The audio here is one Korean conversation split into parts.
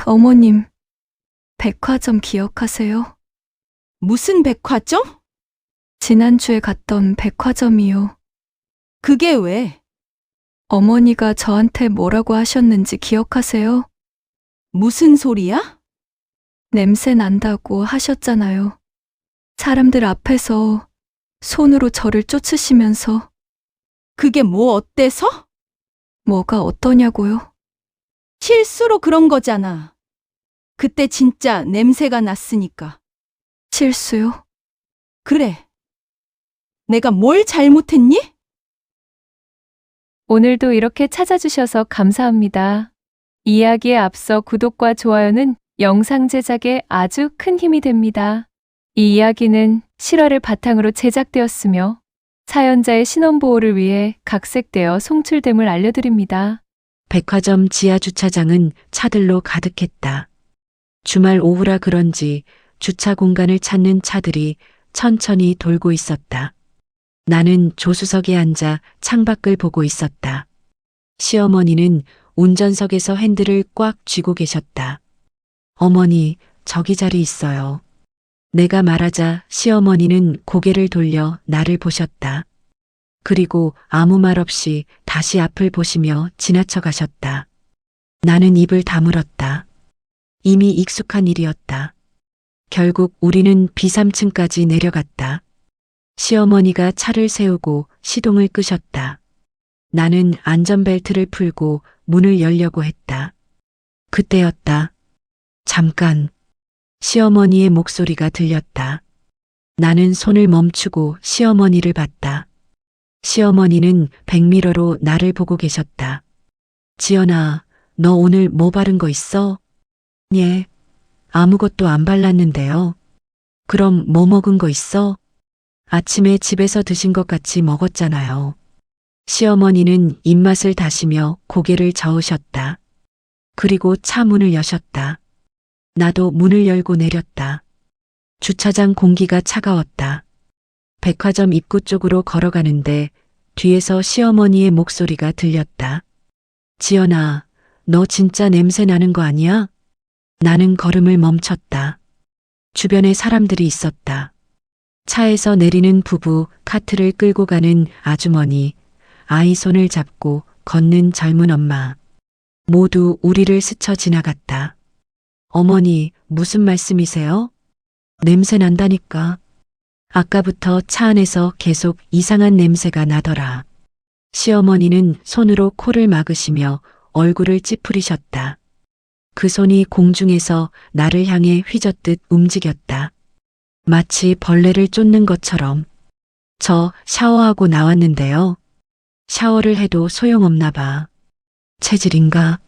어머님, 백화점 기억하세요? 무슨 백화점? 지난주에 갔던 백화점이요. 그게 왜? 어머니가 저한테 뭐라고 하셨는지 기억하세요? 무슨 소리야? 냄새 난다고 하셨잖아요. 사람들 앞에서 손으로 저를 쫓으시면서. 그게 뭐 어때서? 뭐가 어떠냐고요? 실수로 그런 거잖아. 그때 진짜 냄새가 났으니까. 실수요? 그래. 내가 뭘 잘못했니? 오늘도 이렇게 찾아주셔서 감사합니다. 이야기에 앞서 구독과 좋아요는 영상 제작에 아주 큰 힘이 됩니다. 이 이야기는 실화를 바탕으로 제작되었으며 사연자의 신원보호를 위해 각색되어 송출됨을 알려드립니다. 백화점 지하 주차장은 차들로 가득했다. 주말 오후라 그런지 주차 공간을 찾는 차들이 천천히 돌고 있었다. 나는 조수석에 앉아 창밖을 보고 있었다. 시어머니는 운전석에서 핸들을 꽉 쥐고 계셨다. 어머니, 저기 자리 있어요. 내가 말하자 시어머니는 고개를 돌려 나를 보셨다. 그리고 아무 말 없이 다시 앞을 보시며 지나쳐 가셨다. 나는 입을 다물었다. 이미 익숙한 일이었다. 결국 우리는 B3층까지 내려갔다. 시어머니가 차를 세우고 시동을 끄셨다. 나는 안전벨트를 풀고 문을 열려고 했다. 그때였다. 잠깐. 시어머니의 목소리가 들렸다. 나는 손을 멈추고 시어머니를 봤다. 시어머니는 백미러로 나를 보고 계셨다. 지연아, 너 오늘 뭐 바른 거 있어? 예, 아무것도 안 발랐는데요. 그럼 뭐 먹은 거 있어? 아침에 집에서 드신 것 같이 먹었잖아요. 시어머니는 입맛을 다시며 고개를 저으셨다. 그리고 차 문을 여셨다. 나도 문을 열고 내렸다. 주차장 공기가 차가웠다. 백화점 입구 쪽으로 걸어가는데 뒤에서 시어머니의 목소리가 들렸다. 지연아, 너 진짜 냄새 나는 거 아니야? 나는 걸음을 멈췄다. 주변에 사람들이 있었다. 차에서 내리는 부부, 카트를 끌고 가는 아주머니, 아이 손을 잡고 걷는 젊은 엄마. 모두 우리를 스쳐 지나갔다. 어머니, 무슨 말씀이세요? 냄새 난다니까. 아까부터 차 안에서 계속 이상한 냄새가 나더라. 시어머니는 손으로 코를 막으시며 얼굴을 찌푸리셨다. 그 손이 공중에서 나를 향해 휘젓듯 움직였다. 마치 벌레를 쫓는 것처럼. 저 샤워하고 나왔는데요. 샤워를 해도 소용없나 봐. 체질인가?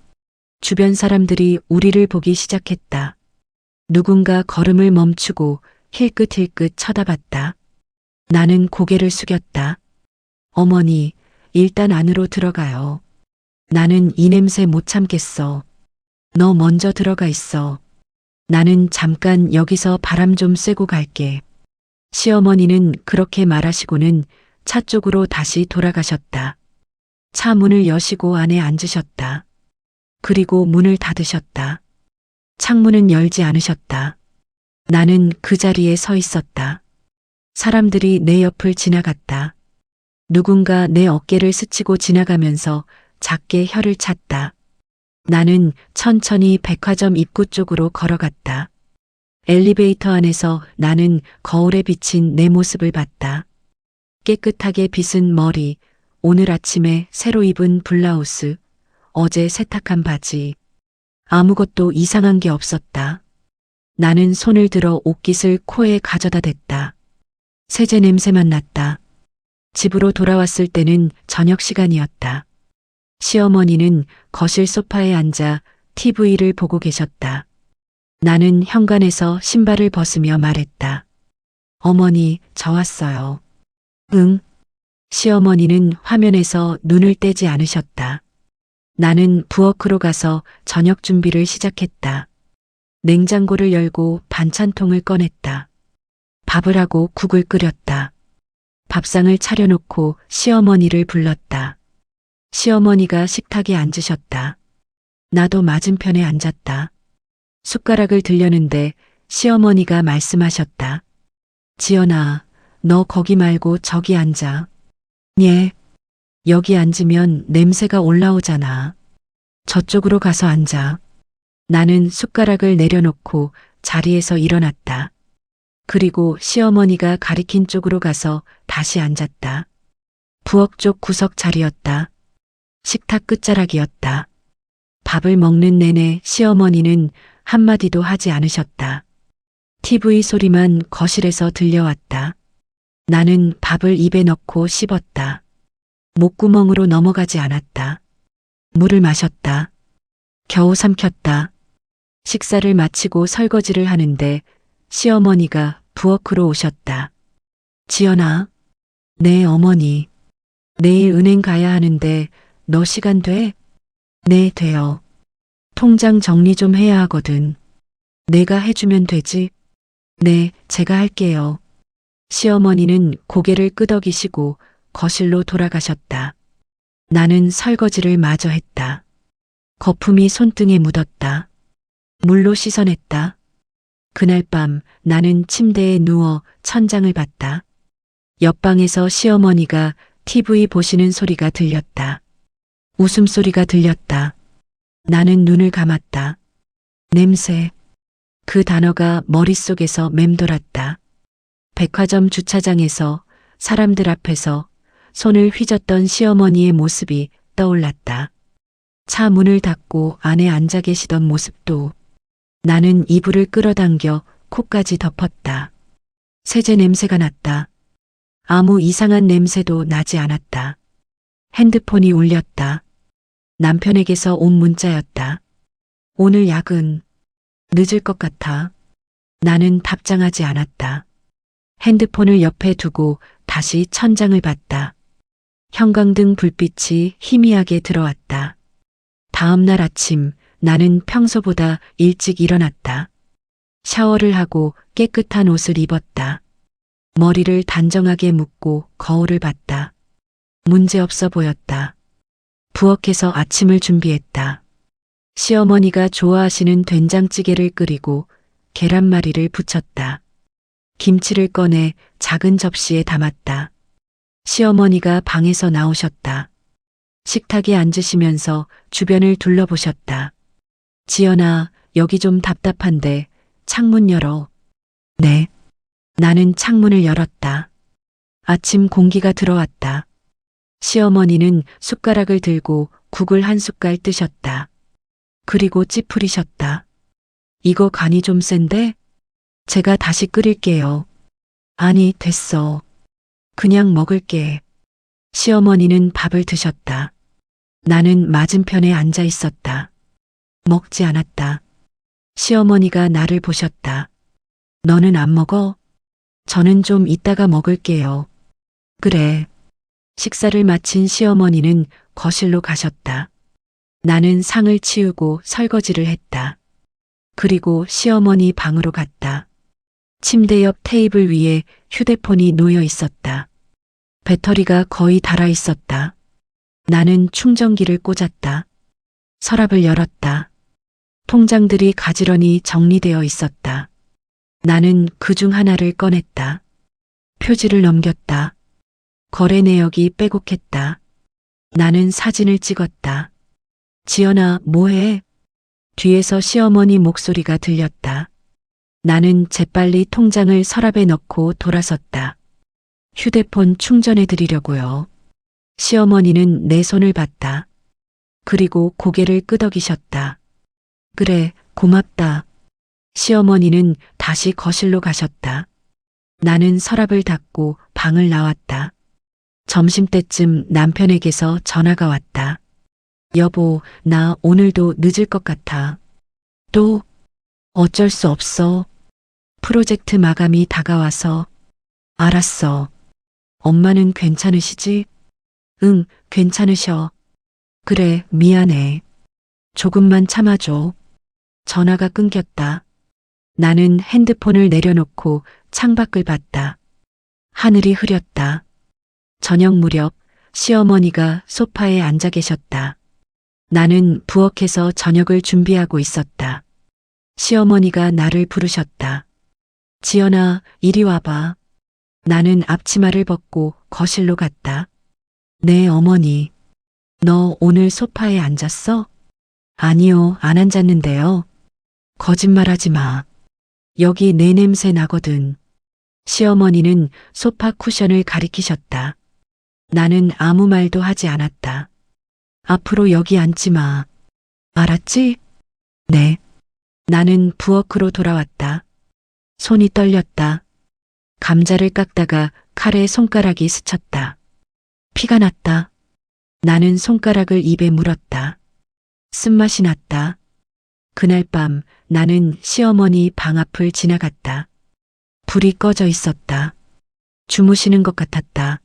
주변 사람들이 우리를 보기 시작했다. 누군가 걸음을 멈추고 힐끗힐끗 쳐다봤다. 나는 고개를 숙였다. 어머니, 일단 안으로 들어가요. 나는 이 냄새 못 참겠어. 너 먼저 들어가 있어. 나는 잠깐 여기서 바람 좀 쐬고 갈게. 시어머니는 그렇게 말하시고는 차 쪽으로 다시 돌아가셨다. 차 문을 여시고 안에 앉으셨다. 그리고 문을 닫으셨다. 창문은 열지 않으셨다. 나는 그 자리에 서 있었다. 사람들이 내 옆을 지나갔다. 누군가 내 어깨를 스치고 지나가면서 작게 혀를 찼다. 나는 천천히 백화점 입구 쪽으로 걸어갔다. 엘리베이터 안에서 나는 거울에 비친 내 모습을 봤다. 깨끗하게 빗은 머리, 오늘 아침에 새로 입은 블라우스, 어제 세탁한 바지. 아무것도 이상한 게 없었다. 나는 손을 들어 옷깃을 코에 가져다 댔다. 세제 냄새만 났다. 집으로 돌아왔을 때는 저녁 시간이었다. 시어머니는 거실 소파에 앉아 TV를 보고 계셨다. 나는 현관에서 신발을 벗으며 말했다. 어머니, 저 왔어요. 응. 시어머니는 화면에서 눈을 떼지 않으셨다. 나는 부엌으로 가서 저녁 준비를 시작했다. 냉장고를 열고 반찬통을 꺼냈다. 밥을 하고 국을 끓였다. 밥상을 차려놓고 시어머니를 불렀다. 시어머니가 식탁에 앉으셨다. 나도 맞은편에 앉았다. 숟가락을 들려는데 시어머니가 말씀하셨다. 지연아, 너 거기 말고 저기 앉아. 예. 여기 앉으면 냄새가 올라오잖아. 저쪽으로 가서 앉아. 나는 숟가락을 내려놓고 자리에서 일어났다. 그리고 시어머니가 가리킨 쪽으로 가서 다시 앉았다. 부엌 쪽 구석 자리였다. 식탁 끝자락이었다. 밥을 먹는 내내 시어머니는 한마디도 하지 않으셨다. TV 소리만 거실에서 들려왔다. 나는 밥을 입에 넣고 씹었다. 목구멍으로 넘어가지 않았다. 물을 마셨다. 겨우 삼켰다. 식사를 마치고 설거지를 하는데 시어머니가 부엌으로 오셨다. 지연아, 네 어머니. 내일 은행 가야 하는데 너 시간 돼? 네, 돼요. 통장 정리 좀 해야 하거든. 내가 해주면 되지? 네, 제가 할게요. 시어머니는 고개를 끄덕이시고 거실로 돌아가셨다. 나는 설거지를 마저 했다. 거품이 손등에 묻었다. 물로 씻어냈다. 그날 밤 나는 침대에 누워 천장을 봤다. 옆방에서 시어머니가 TV 보시는 소리가 들렸다. 웃음소리가 들렸다. 나는 눈을 감았다. 냄새. 그 단어가 머릿속에서 맴돌았다. 백화점 주차장에서 사람들 앞에서 손을 휘젓던 시어머니의 모습이 떠올랐다. 차 문을 닫고 안에 앉아 계시던 모습도. 나는 이불을 끌어당겨 코까지 덮었다. 세제 냄새가 났다. 아무 이상한 냄새도 나지 않았다. 핸드폰이 울렸다. 남편에게서 온 문자였다. 오늘 야근. 늦을 것 같아. 나는 답장하지 않았다. 핸드폰을 옆에 두고 다시 천장을 봤다. 형광등 불빛이 희미하게 들어왔다. 다음 날 아침 나는 평소보다 일찍 일어났다. 샤워를 하고 깨끗한 옷을 입었다. 머리를 단정하게 묶고 거울을 봤다. 문제없어 보였다. 부엌에서 아침을 준비했다. 시어머니가 좋아하시는 된장찌개를 끓이고 계란말이를 부쳤다. 김치를 꺼내 작은 접시에 담았다. 시어머니가 방에서 나오셨다. 식탁에 앉으시면서 주변을 둘러보셨다. 지연아, 여기 좀 답답한데 창문 열어. 네. 나는 창문을 열었다. 아침 공기가 들어왔다. 시어머니는 숟가락을 들고 국을 한 숟갈 뜨셨다. 그리고 찌푸리셨다. 이거 간이 좀 센데? 제가 다시 끓일게요. 아니, 됐어. 그냥 먹을게. 시어머니는 밥을 드셨다. 나는 맞은편에 앉아 있었다. 먹지 않았다. 시어머니가 나를 보셨다. 너는 안 먹어? 저는 좀 이따가 먹을게요. 그래. 식사를 마친 시어머니는 거실로 가셨다. 나는 상을 치우고 설거지를 했다. 그리고 시어머니 방으로 갔다. 침대 옆 테이블 위에 휴대폰이 놓여 있었다. 배터리가 거의 닳아 있었다. 나는 충전기를 꽂았다. 서랍을 열었다. 통장들이 가지런히 정리되어 있었다. 나는 그중 하나를 꺼냈다. 표지를 넘겼다. 거래 내역이 빼곡했다. 나는 사진을 찍었다. 지연아, 뭐해? 뒤에서 시어머니 목소리가 들렸다. 나는 재빨리 통장을 서랍에 넣고 돌아섰다. 휴대폰 충전해 드리려고요. 시어머니는 내 손을 봤다. 그리고 고개를 끄덕이셨다. 그래, 고맙다. 시어머니는 다시 거실로 가셨다. 나는 서랍을 닫고 방을 나왔다. 점심때쯤 남편에게서 전화가 왔다. 여보, 나 오늘도 늦을 것 같아. 또? 어쩔 수 없어. 프로젝트 마감이 다가와서. 알았어. 엄마는 괜찮으시지? 응, 괜찮으셔. 그래, 미안해. 조금만 참아줘. 전화가 끊겼다. 나는 핸드폰을 내려놓고 창밖을 봤다. 하늘이 흐렸다. 저녁 무렵 시어머니가 소파에 앉아 계셨다. 나는 부엌에서 저녁을 준비하고 있었다. 시어머니가 나를 부르셨다. 지연아, 이리 와봐. 나는 앞치마를 벗고 거실로 갔다. 네, 어머니. 너 오늘 소파에 앉았어? 아니요, 안 앉았는데요. 거짓말하지 마. 여기 내 냄새 나거든. 시어머니는 소파 쿠션을 가리키셨다. 나는 아무 말도 하지 않았다. 앞으로 여기 앉지 마. 알았지? 네. 나는 부엌으로 돌아왔다. 손이 떨렸다. 감자를 깎다가 칼에 손가락이 스쳤다. 피가 났다. 나는 손가락을 입에 물었다. 쓴맛이 났다. 그날 밤 나는 시어머니 방 앞을 지나갔다. 불이 꺼져 있었다. 주무시는 것 같았다.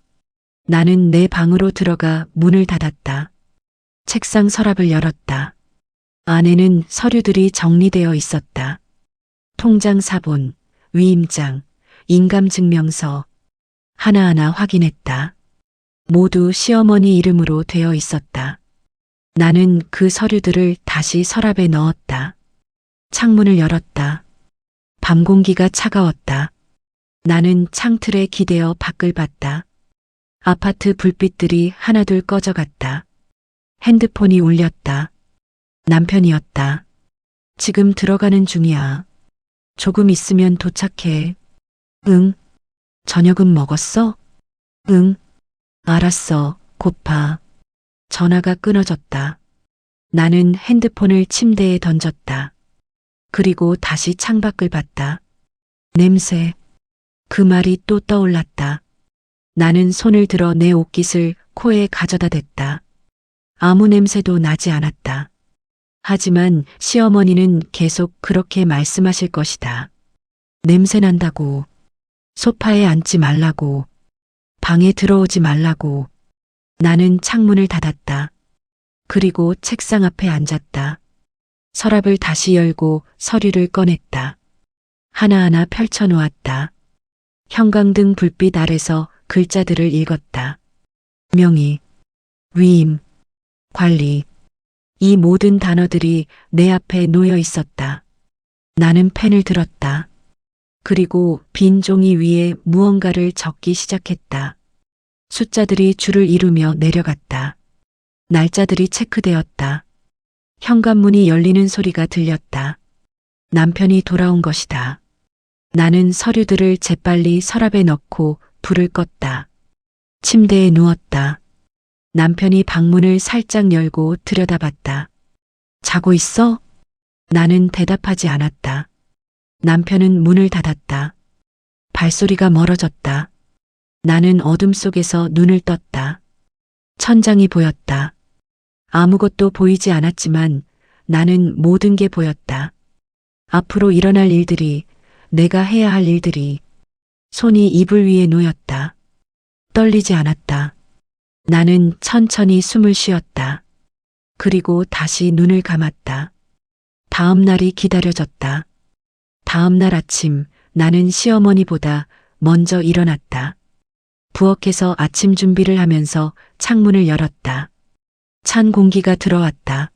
나는 내 방으로 들어가 문을 닫았다. 책상 서랍을 열었다. 안에는 서류들이 정리되어 있었다. 통장 사본, 위임장, 인감증명서 하나하나 확인했다. 모두 시어머니 이름으로 되어 있었다. 나는 그 서류들을 다시 서랍에 넣었다. 창문을 열었다. 밤 공기가 차가웠다. 나는 창틀에 기대어 밖을 봤다. 아파트 불빛들이 하나둘 꺼져갔다. 핸드폰이 울렸다. 남편이었다. 지금 들어가는 중이야. 조금 있으면 도착해. 응. 저녁은 먹었어? 응. 알았어. 고파. 전화가 끊어졌다. 나는 핸드폰을 침대에 던졌다. 그리고 다시 창밖을 봤다. 냄새. 그 말이 또 떠올랐다. 나는 손을 들어 내 옷깃을 코에 가져다 댔다. 아무 냄새도 나지 않았다. 하지만 시어머니는 계속 그렇게 말씀하실 것이다. 냄새 난다고. 소파에 앉지 말라고. 방에 들어오지 말라고. 나는 창문을 닫았다. 그리고 책상 앞에 앉았다. 서랍을 다시 열고 서류를 꺼냈다. 하나하나 펼쳐놓았다. 형광등 불빛 아래서 글자들을 읽었다. 명의, 위임, 관리. 이 모든 단어들이 내 앞에 놓여 있었다. 나는 펜을 들었다. 그리고 빈 종이 위에 무언가를 적기 시작했다. 숫자들이 줄을 이루며 내려갔다. 날짜들이 체크되었다. 현관문이 열리는 소리가 들렸다. 남편이 돌아온 것이다. 나는 서류들을 재빨리 서랍에 넣고 불을 껐다. 침대에 누웠다. 남편이 방문을 살짝 열고 들여다봤다. 자고 있어? 나는 대답하지 않았다. 남편은 문을 닫았다. 발소리가 멀어졌다. 나는 어둠 속에서 눈을 떴다. 천장이 보였다. 아무것도 보이지 않았지만 나는 모든 게 보였다. 앞으로 일어날 일들이, 내가 해야 할 일들이. 손이 이불 위에 놓였다. 떨리지 않았다. 나는 천천히 숨을 쉬었다. 그리고 다시 눈을 감았다. 다음 날이 기다려졌다. 다음 날 아침 나는 시어머니보다 먼저 일어났다. 부엌에서 아침 준비를 하면서 창문을 열었다. 찬 공기가 들어왔다.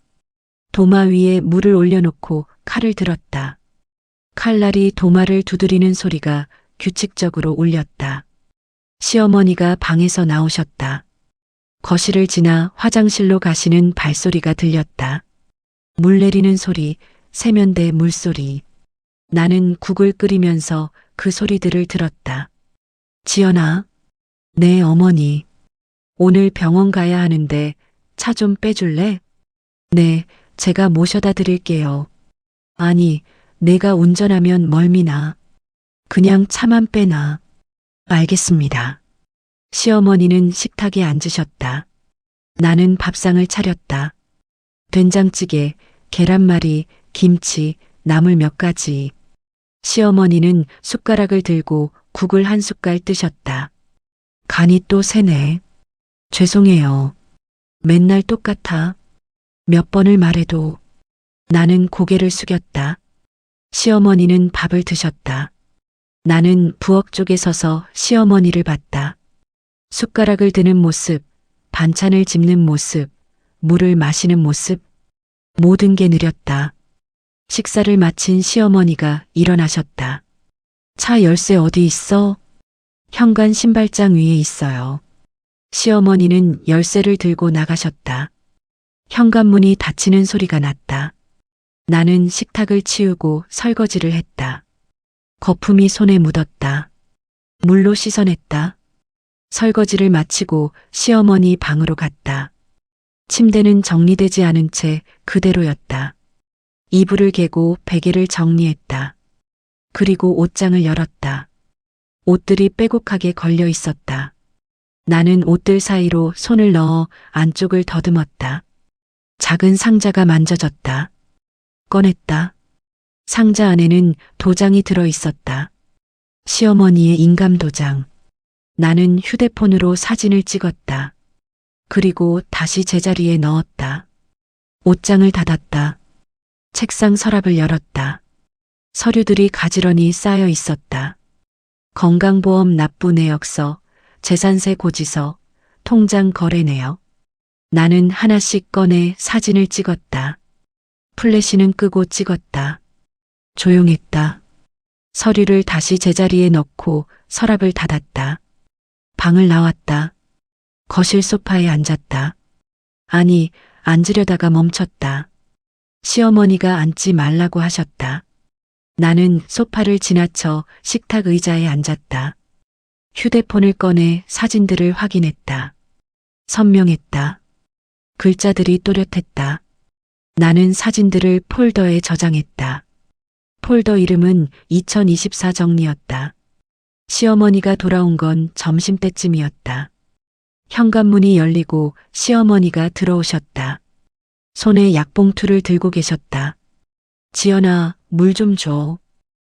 도마 위에 물을 올려놓고 칼을 들었다. 칼날이 도마를 두드리는 소리가 규칙적으로 울렸다. 시어머니가 방에서 나오셨다. 거실을 지나 화장실로 가시는 발소리가 들렸다. 물 내리는 소리, 세면대 물소리. 나는 국을 끓이면서 그 소리들을 들었다. 지연아, 네 어머니. 오늘 병원 가야 하는데 차 좀 빼줄래? 네, 제가 모셔다 드릴게요. 아니, 내가 운전하면 멀미나. 그냥 차만 빼놔. 알겠습니다. 시어머니는 식탁에 앉으셨다. 나는 밥상을 차렸다. 된장찌개, 계란말이, 김치, 나물 몇 가지. 시어머니는 숟가락을 들고 국을 한 숟갈 뜨셨다. 간이 또 세네. 죄송해요. 맨날 똑같아. 몇 번을 말해도. 나는 고개를 숙였다. 시어머니는 밥을 드셨다. 나는 부엌 쪽에 서서 시어머니를 봤다. 숟가락을 드는 모습, 반찬을 집는 모습, 물을 마시는 모습, 모든 게 느렸다. 식사를 마친 시어머니가 일어나셨다. 차 열쇠 어디 있어? 현관 신발장 위에 있어요. 시어머니는 열쇠를 들고 나가셨다. 현관문이 닫히는 소리가 났다. 나는 식탁을 치우고 설거지를 했다. 거품이 손에 묻었다. 물로 씻어냈다. 설거지를 마치고 시어머니 방으로 갔다. 침대는 정리되지 않은 채 그대로였다. 이불을 개고 베개를 정리했다. 그리고 옷장을 열었다. 옷들이 빼곡하게 걸려 있었다. 나는 옷들 사이로 손을 넣어 안쪽을 더듬었다. 작은 상자가 만져졌다. 꺼냈다. 상자 안에는 도장이 들어 있었다. 시어머니의 인감 도장. 나는 휴대폰으로 사진을 찍었다. 그리고 다시 제자리에 넣었다. 옷장을 닫았다. 책상 서랍을 열었다. 서류들이 가지런히 쌓여 있었다. 건강보험 납부 내역서, 재산세 고지서, 통장 거래 내역. 나는 하나씩 꺼내 사진을 찍었다. 플래시는 끄고 찍었다. 조용했다. 서류를 다시 제자리에 넣고 서랍을 닫았다. 방을 나왔다. 거실 소파에 앉았다. 아니, 앉으려다가 멈췄다. 시어머니가 앉지 말라고 하셨다. 나는 소파를 지나쳐 식탁 의자에 앉았다. 휴대폰을 꺼내 사진들을 확인했다. 선명했다. 글자들이 또렷했다. 나는 사진들을 폴더에 저장했다. 폴더 이름은 2024 정리였다. 시어머니가 돌아온 건 점심때쯤이었다. 현관문이 열리고 시어머니가 들어오셨다. 손에 약봉투를 들고 계셨다. 지연아, 물 좀 줘.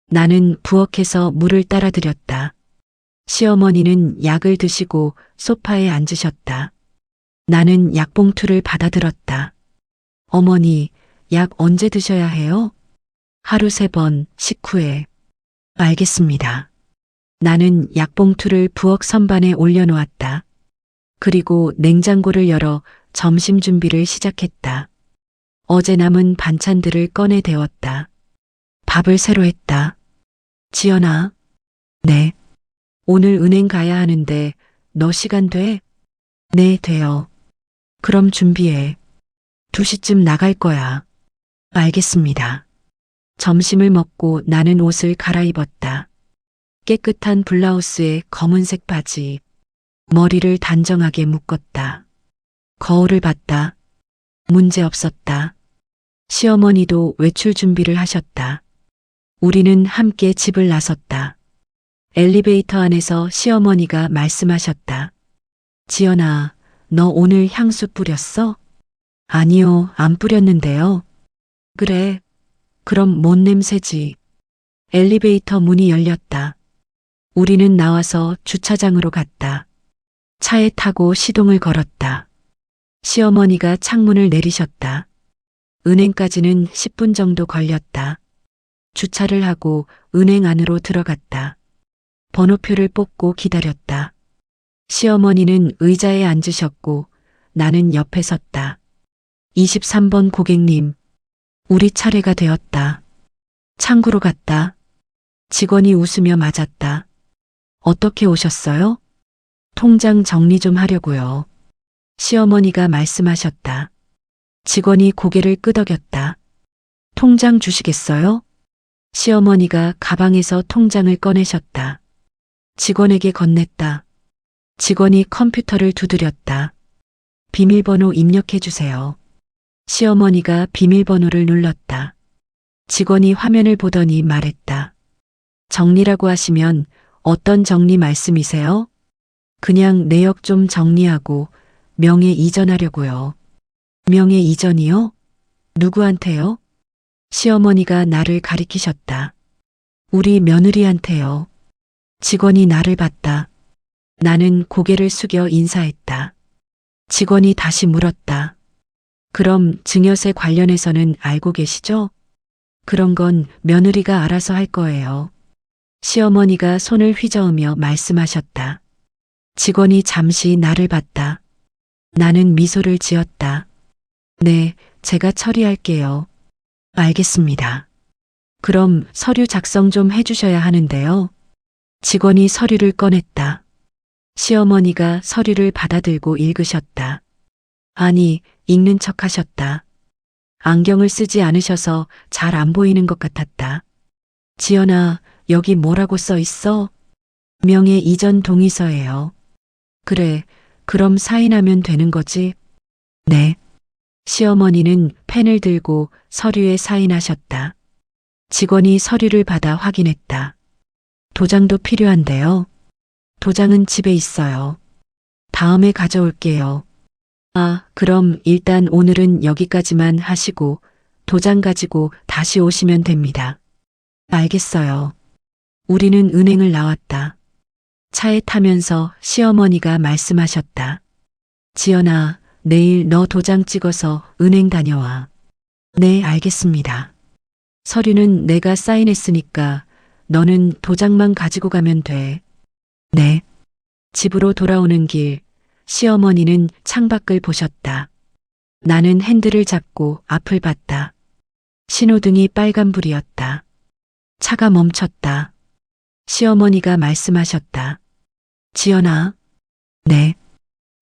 나는 부엌에서 물을 따라 드렸다. 시어머니는 약을 드시고 소파에 앉으셨다. 나는 약봉투를 받아들었다. 어머니, 약 언제 드셔야 해요? 하루 3번, 식후에. 알겠습니다. 나는 약봉투를 부엌 선반에 올려놓았다. 그리고 냉장고를 열어 점심 준비를 시작했다. 어제 남은 반찬들을 꺼내 데웠다. 밥을 새로 했다. 지연아. 네. 오늘 은행 가야 하는데 너 시간 돼? 네, 돼요. 그럼 준비해. 2시쯤 나갈 거야. 알겠습니다. 점심을 먹고 나는 옷을 갈아입었다. 깨끗한 블라우스에 검은색 바지. 머리를 단정하게 묶었다. 거울을 봤다. 문제 없었다. 시어머니도 외출 준비를 하셨다. 우리는 함께 집을 나섰다. 엘리베이터 안에서 시어머니가 말씀하셨다. 지연아, 너 오늘 향수 뿌렸어? 아니요, 안 뿌렸는데요. 그래, 그럼 뭔 냄새지? 엘리베이터 문이 열렸다. 우리는 나와서 주차장으로 갔다. 차에 타고 시동을 걸었다. 시어머니가 창문을 내리셨다. 은행까지는 10분 정도 걸렸다. 주차를 하고 은행 안으로 들어갔다. 번호표를 뽑고 기다렸다. 시어머니는 의자에 앉으셨고 나는 옆에 섰다. 23번 고객님, 우리 차례가 되었다. 창구로 갔다. 직원이 웃으며 맞았다. 어떻게 오셨어요? 통장 정리 좀 하려고요. 시어머니가 말씀하셨다. 직원이 고개를 끄덕였다. 통장 주시겠어요? 시어머니가 가방에서 통장을 꺼내셨다. 직원에게 건넸다. 직원이 컴퓨터를 두드렸다. 비밀번호 입력해 주세요. 시어머니가 비밀번호를 눌렀다. 직원이 화면을 보더니 말했다. 정리라고 하시면 어떤 정리 말씀이세요? 그냥 내역 좀 정리하고 명예 이전하려고요. 명예 이전이요? 누구한테요? 시어머니가 나를 가리키셨다. 우리 며느리한테요. 직원이 나를 봤다. 나는 고개를 숙여 인사했다. 직원이 다시 물었다. 그럼 증여세 관련해서는 알고 계시죠? 그런 건 며느리가 알아서 할 거예요. 시어머니가 손을 휘저으며 말씀하셨다. 직원이 잠시 나를 봤다. 나는 미소를 지었다. 네, 제가 처리할게요. 알겠습니다. 그럼 서류 작성 좀 해주셔야 하는데요. 직원이 서류를 꺼냈다. 시어머니가 서류를 받아들고 읽으셨다. 아니, 읽는 척 하셨다. 안경을 쓰지 않으셔서 잘 안 보이는 것 같았다. 지연아, 여기 뭐라고 써 있어? 명예 이전 동의서예요. 그래, 그럼 사인하면 되는 거지? 네. 시어머니는 펜을 들고 서류에 사인하셨다. 직원이 서류를 받아 확인했다. 도장도 필요한데요. 도장은 집에 있어요. 다음에 가져올게요. 아, 그럼 일단 오늘은 여기까지만 하시고 도장 가지고 다시 오시면 됩니다. 알겠어요. 우리는 은행을 나왔다. 차에 타면서 시어머니가 말씀하셨다. 지연아, 내일 너 도장 찍어서 은행 다녀와. 네, 알겠습니다. 서류는 내가 사인했으니까 너는 도장만 가지고 가면 돼. 네. 집으로 돌아오는 길, 시어머니는 창밖을 보셨다. 나는 핸들을 잡고 앞을 봤다. 신호등이 빨간불이었다. 차가 멈췄다. 시어머니가 말씀하셨다. 지연아. 네.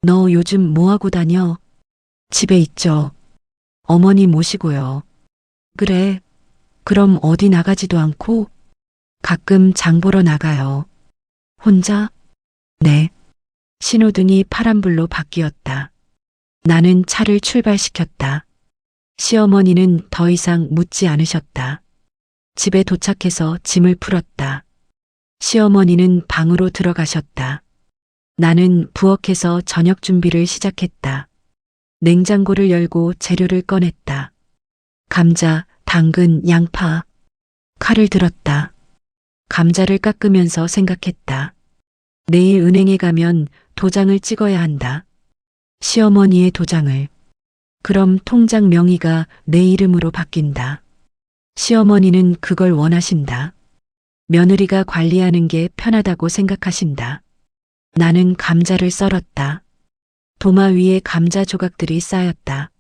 너 요즘 뭐하고 다녀? 집에 있죠. 어머니 모시고요. 그래. 그럼 어디 나가지도 않고? 가끔 장 보러 나가요. 혼자? 네. 신호등이 파란불로 바뀌었다. 나는 차를 출발시켰다. 시어머니는 더 이상 묻지 않으셨다. 집에 도착해서 짐을 풀었다. 시어머니는 방으로 들어가셨다. 나는 부엌에서 저녁 준비를 시작했다. 냉장고를 열고 재료를 꺼냈다. 감자, 당근, 양파. 칼을 들었다. 감자를 깎으면서 생각했다. 내일 은행에 가면 도장을 찍어야 한다. 시어머니의 도장을. 그럼 통장 명의가 내 이름으로 바뀐다. 시어머니는 그걸 원하신다. 며느리가 관리하는 게 편하다고 생각하신다. 나는 감자를 썰었다. 도마 위에 감자 조각들이 쌓였다.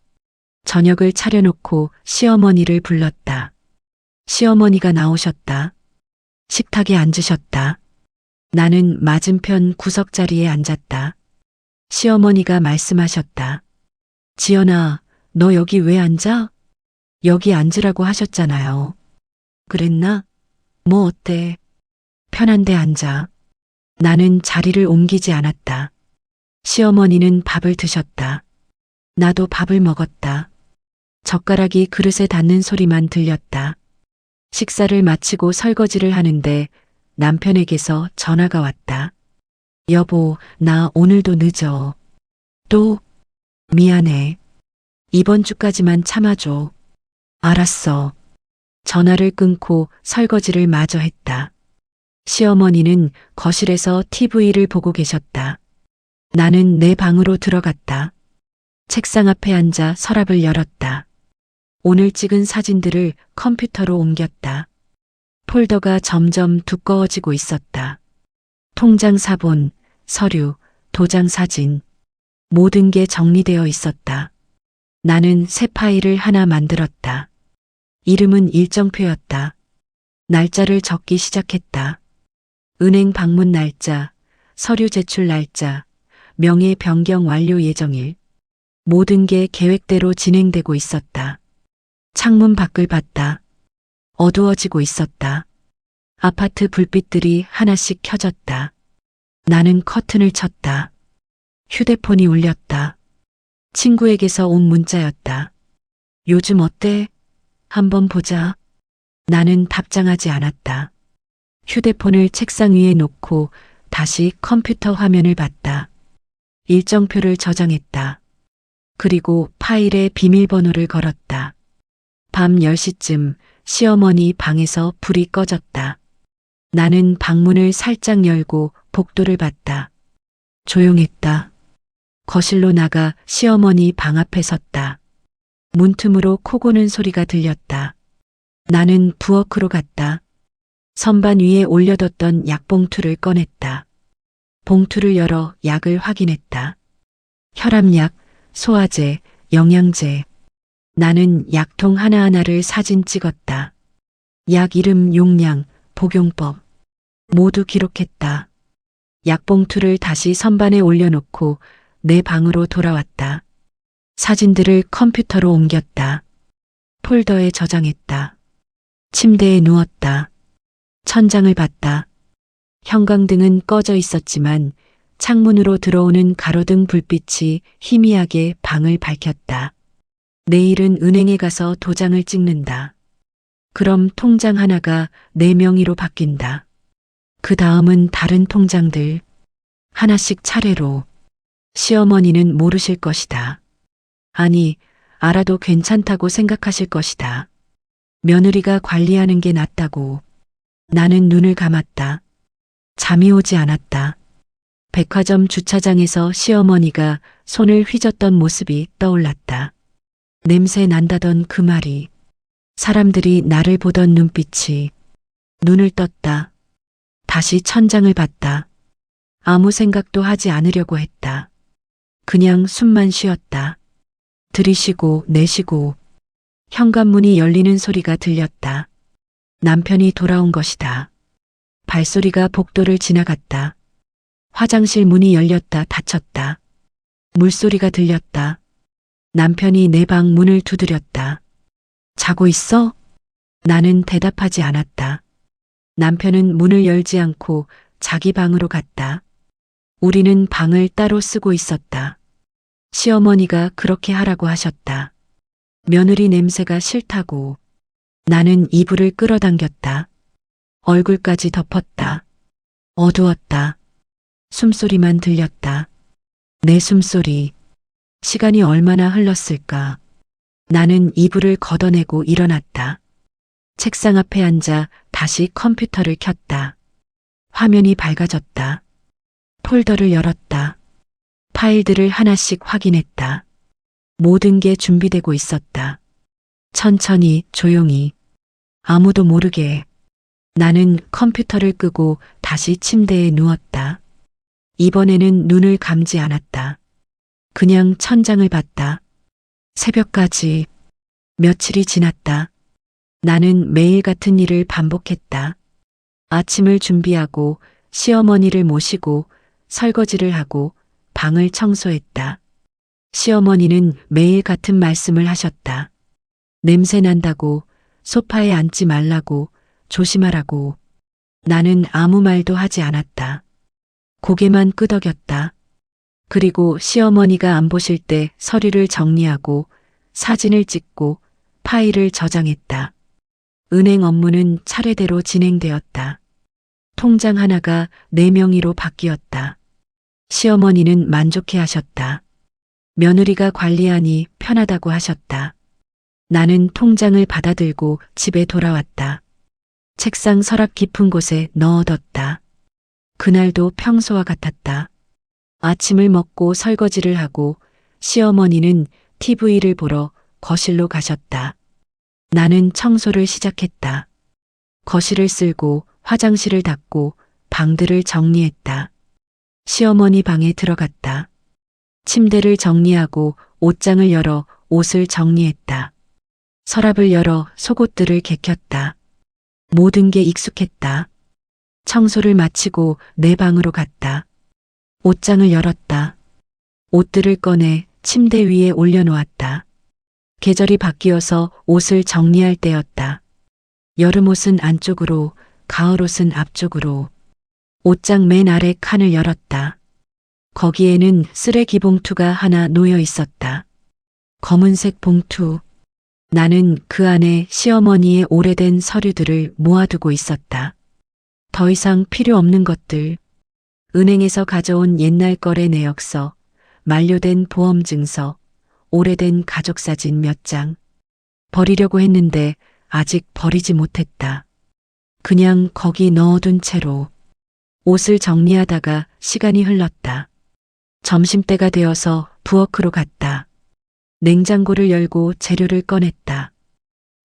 저녁을 차려놓고 시어머니를 불렀다. 시어머니가 나오셨다. 식탁에 앉으셨다. 나는 맞은편 구석자리에 앉았다. 시어머니가 말씀하셨다. 지연아, 너 여기 왜 앉아? 여기 앉으라고 하셨잖아요. 그랬나? 뭐 어때? 편한 데 앉아. 나는 자리를 옮기지 않았다. 시어머니는 밥을 드셨다. 나도 밥을 먹었다. 젓가락이 그릇에 닿는 소리만 들렸다. 식사를 마치고 설거지를 하는데 남편에게서 전화가 왔다. 여보, 나 오늘도 늦어. 또? 미안해. 이번 주까지만 참아줘. 알았어. 전화를 끊고 설거지를 마저 했다. 시어머니는 거실에서 TV를 보고 계셨다. 나는 내 방으로 들어갔다. 책상 앞에 앉아 서랍을 열었다. 오늘 찍은 사진들을 컴퓨터로 옮겼다. 폴더가 점점 두꺼워지고 있었다. 통장 사본, 서류, 도장 사진. 모든 게 정리되어 있었다. 나는 새 파일을 하나 만들었다. 이름은 일정표였다. 날짜를 적기 시작했다. 은행 방문 날짜, 서류 제출 날짜, 명예 변경 완료 예정일. 모든 게 계획대로 진행되고 있었다. 창문 밖을 봤다. 어두워지고 있었다. 아파트 불빛들이 하나씩 켜졌다. 나는 커튼을 쳤다. 휴대폰이 울렸다. 친구에게서 온 문자였다. 요즘 어때? 한번 보자. 나는 답장하지 않았다. 휴대폰을 책상 위에 놓고 다시 컴퓨터 화면을 봤다. 일정표를 저장했다. 그리고 파일에 비밀번호를 걸었다. 밤 10시쯤 시어머니 방에서 불이 꺼졌다. 나는 방문을 살짝 열고 복도를 봤다. 조용했다. 거실로 나가 시어머니 방 앞에 섰다. 문틈으로 코 고는 소리가 들렸다. 나는 부엌으로 갔다. 선반 위에 올려뒀던 약봉투를 꺼냈다. 봉투를 열어 약을 확인했다. 혈압약, 소화제, 영양제. 나는 약통 하나하나를 사진 찍었다. 약 이름, 용량, 복용법 모두 기록했다. 약봉투를 다시 선반에 올려놓고 내 방으로 돌아왔다. 사진들을 컴퓨터로 옮겼다. 폴더에 저장했다. 침대에 누웠다. 천장을 봤다. 형광등은 꺼져 있었지만 창문으로 들어오는 가로등 불빛이 희미하게 방을 밝혔다. 내일은 은행에 가서 도장을 찍는다. 그럼 통장 하나가 내 명의로 바뀐다. 그 다음은 다른 통장들, 하나씩 차례로. 시어머니는 모르실 것이다. 아니, 알아도 괜찮다고 생각하실 것이다. 며느리가 관리하는 게 낫다고. 나는 눈을 감았다. 잠이 오지 않았다. 백화점 주차장에서 시어머니가 손을 휘젓던 모습이 떠올랐다. 냄새 난다던 그 말이, 사람들이 나를 보던 눈빛이. 눈을 떴다. 다시 천장을 봤다. 아무 생각도 하지 않으려고 했다. 그냥 숨만 쉬었다. 들이쉬고 내쉬고. 현관문이 열리는 소리가 들렸다. 남편이 돌아온 것이다. 발소리가 복도를 지나갔다. 화장실 문이 열렸다 닫혔다. 물소리가 들렸다. 남편이 내 방 문을 두드렸다. 자고 있어? 나는 대답하지 않았다. 남편은 문을 열지 않고 자기 방으로 갔다. 우리는 방을 따로 쓰고 있었다. 시어머니가 그렇게 하라고 하셨다. 며느리 냄새가 싫다고. 나는 이불을 끌어당겼다. 얼굴까지 덮었다. 어두웠다. 숨소리만 들렸다. 내 숨소리. 시간이 얼마나 흘렀을까. 나는 이불을 걷어내고 일어났다. 책상 앞에 앉아 다시 컴퓨터를 켰다. 화면이 밝아졌다. 폴더를 열었다. 파일들을 하나씩 확인했다. 모든 게 준비되고 있었다. 천천히, 조용히, 아무도 모르게. 나는 컴퓨터를 끄고 다시 침대에 누웠다. 이번에는 눈을 감지 않았다. 그냥 천장을 봤다. 새벽까지. 며칠이 지났다. 나는 매일 같은 일을 반복했다. 아침을 준비하고 시어머니를 모시고 설거지를 하고 방을 청소했다. 시어머니는 매일 같은 말씀을 하셨다. 냄새 난다고, 소파에 앉지 말라고, 조심하라고. 나는 아무 말도 하지 않았다. 고개만 끄덕였다. 그리고 시어머니가 안 보실 때 서류를 정리하고 사진을 찍고 파일을 저장했다. 은행 업무는 차례대로 진행되었다. 통장 하나가 내 명의로 바뀌었다. 시어머니는 만족해 하셨다. 며느리가 관리하니 편하다고 하셨다. 나는 통장을 받아들고 집에 돌아왔다. 책상 서랍 깊은 곳에 넣어뒀다. 그날도 평소와 같았다. 아침을 먹고 설거지를 하고 시어머니는 TV를 보러 거실로 가셨다. 나는 청소를 시작했다. 거실을 쓸고 화장실을 닦고 방들을 정리했다. 시어머니 방에 들어갔다. 침대를 정리하고 옷장을 열어 옷을 정리했다. 서랍을 열어 속옷들을 개켰다. 모든 게 익숙했다. 청소를 마치고 내 방으로 갔다. 옷장을 열었다. 옷들을 꺼내 침대 위에 올려놓았다. 계절이 바뀌어서 옷을 정리할 때였다. 여름옷은 안쪽으로, 가을옷은 앞쪽으로. 옷장 맨 아래 칸을 열었다. 거기에는 쓰레기 봉투가 하나 놓여 있었다. 검은색 봉투. 나는 그 안에 시어머니의 오래된 서류들을 모아두고 있었다. 더 이상 필요 없는 것들. 은행에서 가져온 옛날 거래 내역서, 만료된 보험증서, 오래된 가족사진 몇 장. 버리려고 했는데 아직 버리지 못했다. 그냥 거기 넣어둔 채로. 옷을 정리하다가 시간이 흘렀다. 점심때가 되어서 부엌으로 갔다. 냉장고를 열고 재료를 꺼냈다.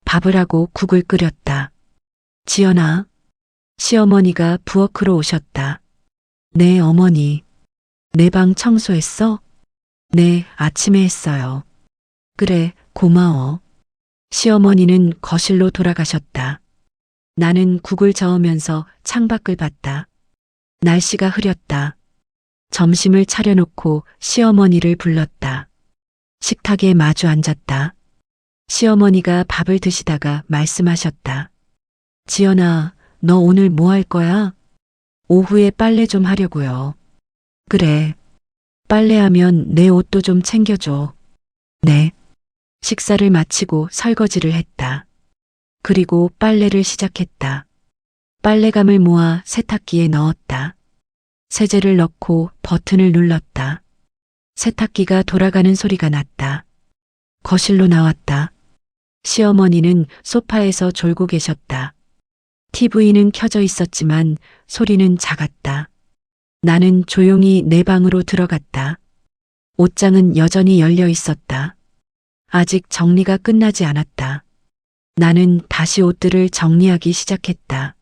밥을 하고 국을 끓였다. 지연아, 시어머니가 부엌으로 오셨다. 네, 어머니. 내 방 청소했어? 네, 아침에 했어요. 그래, 고마워. 시어머니는 거실로 돌아가셨다. 나는 국을 저으면서 창밖을 봤다. 날씨가 흐렸다. 점심을 차려놓고 시어머니를 불렀다. 식탁에 마주 앉았다. 시어머니가 밥을 드시다가 말씀하셨다. 지연아, 너 오늘 뭐 할 거야? 오후에 빨래 좀 하려고요. 그래. 빨래하면 내 옷도 좀 챙겨줘. 네. 식사를 마치고 설거지를 했다. 그리고 빨래를 시작했다. 빨래감을 모아 세탁기에 넣었다. 세제를 넣고 버튼을 눌렀다. 세탁기가 돌아가는 소리가 났다. 거실로 나왔다. 시어머니는 소파에서 졸고 계셨다. TV는 켜져 있었지만 소리는 작았다. 나는 조용히 내 방으로 들어갔다. 옷장은 여전히 열려 있었다. 아직 정리가 끝나지 않았다. 나는 다시 옷들을 정리하기 시작했다.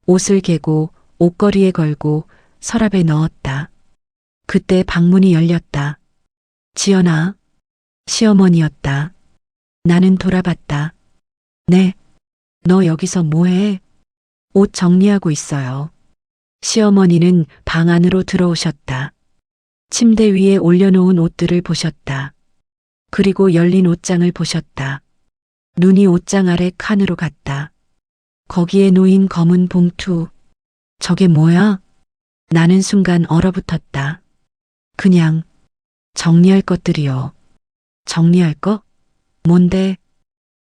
옷을 개고 옷걸이에 걸고 서랍에 넣었다. 그때 방문이 열렸다. 지연아, 시어머니였다. 나는 돌아봤다. 네, 너 여기서 뭐해? 옷 정리하고 있어요. 시어머니는 방 안으로 들어오셨다. 침대 위에 올려놓은 옷들을 보셨다. 그리고 열린 옷장을 보셨다. 눈이 옷장 아래 칸으로 갔다. 거기에 놓인 검은 봉투. 저게 뭐야? 나는 순간 얼어붙었다. 그냥 정리할 것들이요. 정리할 거? 뭔데?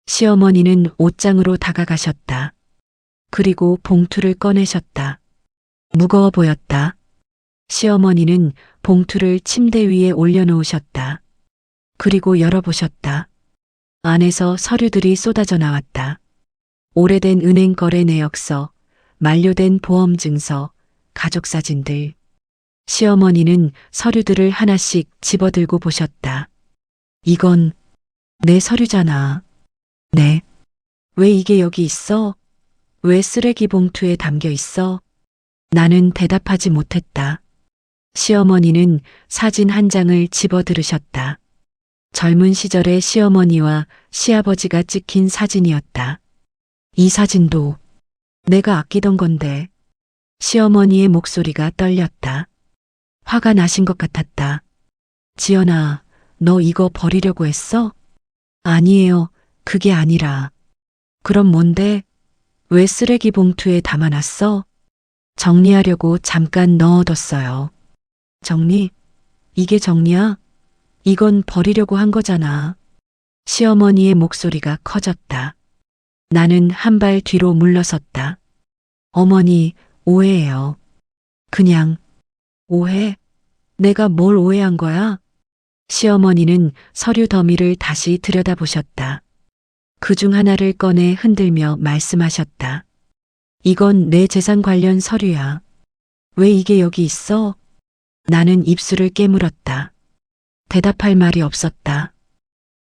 시어머니는 옷장으로 다가가셨다. 그리고 봉투를 꺼내셨다. 무거워 보였다. 시어머니는 봉투를 침대 위에 올려놓으셨다. 그리고 열어보셨다. 안에서 서류들이 쏟아져 나왔다. 오래된 은행 거래 내역서, 만료된 보험증서, 가족사진들. 시어머니는 서류들을 하나씩 집어들고 보셨다. 이건 내 서류잖아. 네. 왜 이게 여기 있어? 왜 쓰레기 봉투에 담겨 있어? 나는 대답하지 못했다. 시어머니는 사진 한 장을 집어 들으셨다. 젊은 시절의 시어머니와 시아버지가 찍힌 사진이었다. 이 사진도 내가 아끼던 건데. 시어머니의 목소리가 떨렸다. 화가 나신 것 같았다. 지연아, 너 이거 버리려고 했어? 아니에요. 그게 아니라. 그럼 뭔데? 왜 쓰레기 봉투에 담아놨어? 정리하려고 잠깐 넣어뒀어요. 정리? 이게 정리야? 이건 버리려고 한 거잖아. 시어머니의 목소리가 커졌다. 나는 한 발 뒤로 물러섰다. 어머니, 오해예요. 그냥 오해? 내가 뭘 오해한 거야? 시어머니는 서류 더미를 다시 들여다보셨다. 그중 하나를 꺼내 흔들며 말씀하셨다. 이건 내 재산 관련 서류야. 왜 이게 여기 있어? 나는 입술을 깨물었다. 대답할 말이 없었다.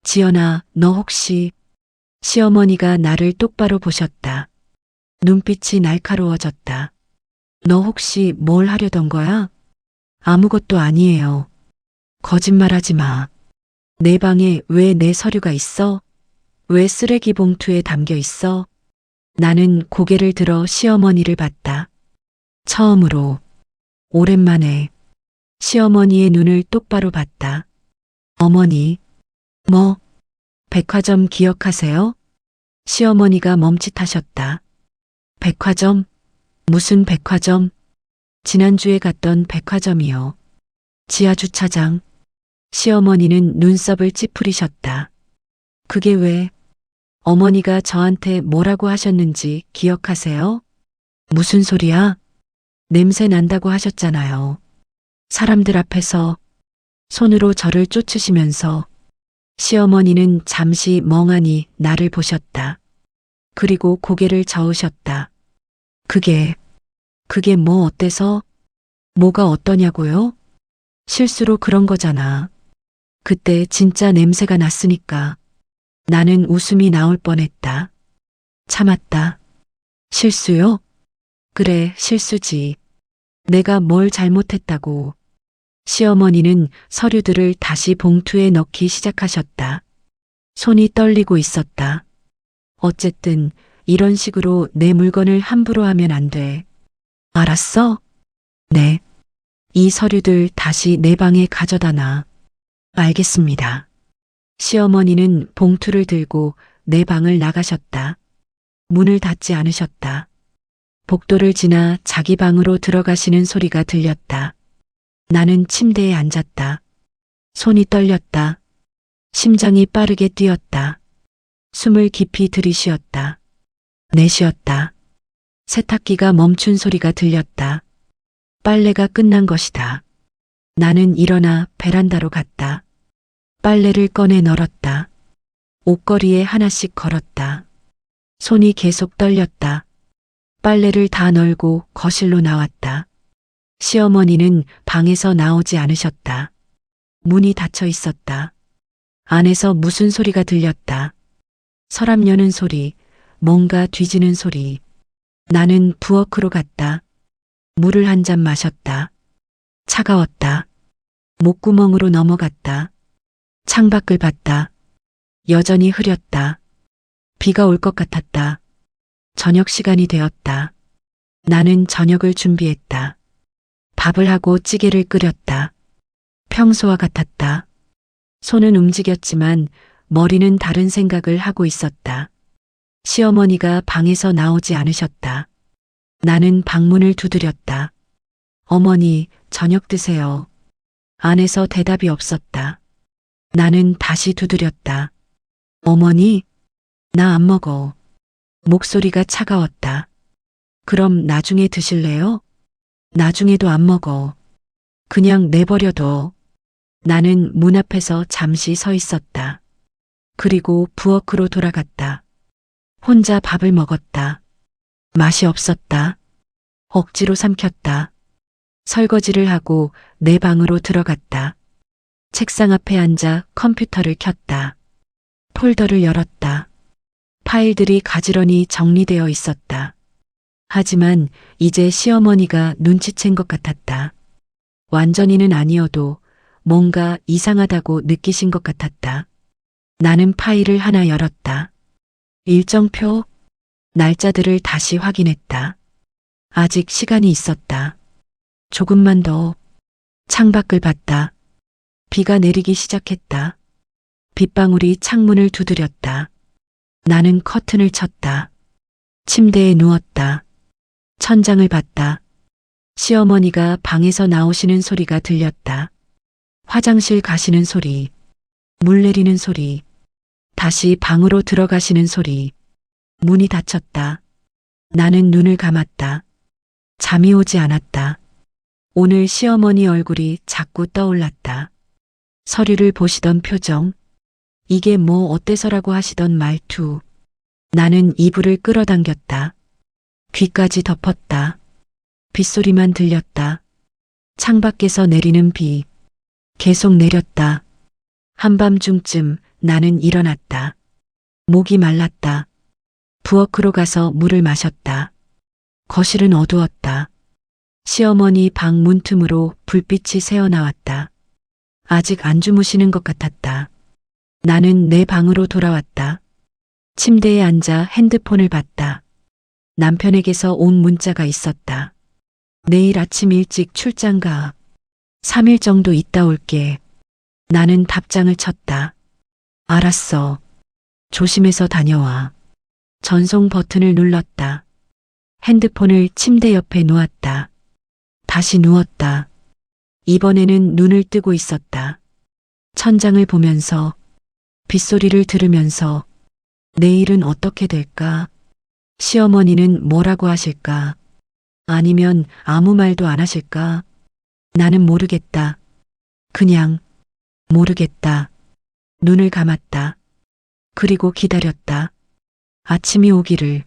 지연아, 너 혹시... 시어머니가 나를 똑바로 보셨다. 눈빛이 날카로워졌다. 너 혹시 뭘 하려던 거야? 아무것도 아니에요. 거짓말하지 마. 내 방에 왜 내 서류가 있어? 왜 쓰레기 봉투에 담겨 있어? 나는 고개를 들어 시어머니를 봤다. 처음으로, 오랜만에 시어머니의 눈을 똑바로 봤다. 어머니, 뭐, 백화점 기억하세요? 시어머니가 멈칫하셨다. 백화점? 무슨 백화점? 지난주에 갔던 백화점이요. 지하주차장. 시어머니는 눈썹을 찌푸리셨다. 그게 왜? 어머니가 저한테 뭐라고 하셨는지 기억하세요? 무슨 소리야? 냄새 난다고 하셨잖아요. 사람들 앞에서 손으로 저를 쫓으시면서. 시어머니는 잠시 멍하니 나를 보셨다. 그리고 고개를 저으셨다. 그게 뭐 어때서? 뭐가 어떠냐고요? 실수로 그런 거잖아. 그때 진짜 냄새가 났으니까. 나는 웃음이 나올 뻔했다. 참았다. 실수요? 그래, 실수지. 내가 뭘 잘못했다고. 시어머니는 서류들을 다시 봉투에 넣기 시작하셨다. 손이 떨리고 있었다. 어쨌든 이런 식으로 내 물건을 함부로 하면 안 돼. 알았어? 네. 이 서류들 다시 내 방에 가져다 놔. 알겠습니다. 시어머니는 봉투를 들고 내 방을 나가셨다. 문을 닫지 않으셨다. 복도를 지나 자기 방으로 들어가시는 소리가 들렸다. 나는 침대에 앉았다. 손이 떨렸다. 심장이 빠르게 뛰었다. 숨을 깊이 들이쉬었다. 내쉬었다. 세탁기가 멈춘 소리가 들렸다. 빨래가 끝난 것이다. 나는 일어나 베란다로 갔다. 빨래를 꺼내 널었다. 옷걸이에 하나씩 걸었다. 손이 계속 떨렸다. 빨래를 다 널고 거실로 나왔다. 시어머니는 방에서 나오지 않으셨다. 문이 닫혀 있었다. 안에서 무슨 소리가 들렸다. 서랍 여는 소리, 뭔가 뒤지는 소리. 나는 부엌으로 갔다. 물을 한 잔 마셨다. 차가웠다. 목구멍으로 넘어갔다. 창밖을 봤다. 여전히 흐렸다. 비가 올 것 같았다. 저녁 시간이 되었다. 나는 저녁을 준비했다. 밥을 하고 찌개를 끓였다. 평소와 같았다. 손은 움직였지만 머리는 다른 생각을 하고 있었다. 시어머니가 방에서 나오지 않으셨다. 나는 방문을 두드렸다. 어머니, 저녁 드세요. 안에서 대답이 없었다. 나는 다시 두드렸다. 어머니, 나 안 먹어. 목소리가 차가웠다. 그럼 나중에 드실래요? 나중에도 안 먹어. 그냥 내버려둬. 나는 문 앞에서 잠시 서 있었다. 그리고 부엌으로 돌아갔다. 혼자 밥을 먹었다. 맛이 없었다. 억지로 삼켰다. 설거지를 하고 내 방으로 들어갔다. 책상 앞에 앉아 컴퓨터를 켰다. 폴더를 열었다. 파일들이 가지런히 정리되어 있었다. 하지만 이제 시어머니가 눈치챈 것 같았다. 완전히는 아니어도 뭔가 이상하다고 느끼신 것 같았다. 나는 파일을 하나 열었다. 일정표, 날짜들을 다시 확인했다. 아직 시간이 있었다. 조금만 더. 창밖을 봤다. 비가 내리기 시작했다. 빗방울이 창문을 두드렸다. 나는 커튼을 쳤다. 침대에 누웠다. 천장을 봤다. 시어머니가 방에서 나오시는 소리가 들렸다. 화장실 가시는 소리, 물 내리는 소리, 다시 방으로 들어가시는 소리. 문이 닫혔다. 나는 눈을 감았다. 잠이 오지 않았다. 오늘 시어머니 얼굴이 자꾸 떠올랐다. 서류를 보시던 표정, 이게 뭐 어때서라고 하시던 말투. 나는 이불을 끌어당겼다. 귀까지 덮었다. 빗소리만 들렸다. 창밖에서 내리는 비. 계속 내렸다. 한밤중쯤 나는 일어났다. 목이 말랐다. 부엌으로 가서 물을 마셨다. 거실은 어두웠다. 시어머니 방 문틈으로 불빛이 새어나왔다. 아직 안 주무시는 것 같았다. 나는 내 방으로 돌아왔다. 침대에 앉아 핸드폰을 봤다. 남편에게서 온 문자가 있었다. 내일 아침 일찍 출장 가. 3일 정도 있다 올게. 나는 답장을 쳤다. 알았어. 조심해서 다녀와. 전송 버튼을 눌렀다. 핸드폰을 침대 옆에 놓았다. 다시 누웠다. 이번에는 눈을 뜨고 있었다. 천장을 보면서, 빗소리를 들으면서, 내일은 어떻게 될까? 시어머니는 뭐라고 하실까? 아니면 아무 말도 안 하실까? 나는 모르겠다. 그냥 모르겠다. 눈을 감았다. 그리고 기다렸다. 아침이 오기를.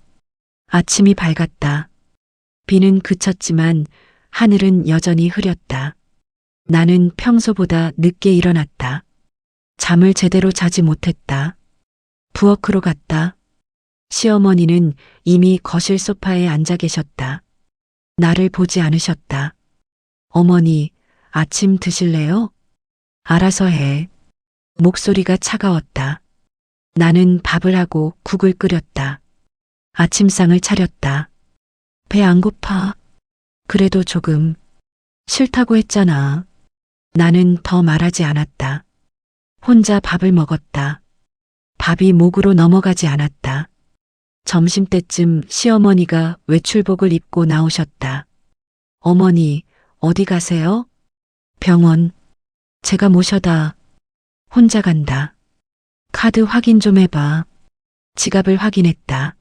아침이 밝았다. 비는 그쳤지만 하늘은 여전히 흐렸다. 나는 평소보다 늦게 일어났다. 잠을 제대로 자지 못했다. 부엌으로 갔다. 시어머니는 이미 거실 소파에 앉아 계셨다. 나를 보지 않으셨다. 어머니, 아침 드실래요? 알아서 해. 목소리가 차가웠다. 나는 밥을 하고 국을 끓였다. 아침상을 차렸다. 배 안 고파. 그래도 조금. 싫다고 했잖아. 나는 더 말하지 않았다. 혼자 밥을 먹었다. 밥이 목으로 넘어가지 않았다. 점심때쯤 시어머니가 외출복을 입고 나오셨다. 어머니, 어디 가세요? 병원. 제가 모셔다. 혼자 간다. 카드 확인 좀 해봐. 지갑을 확인했다.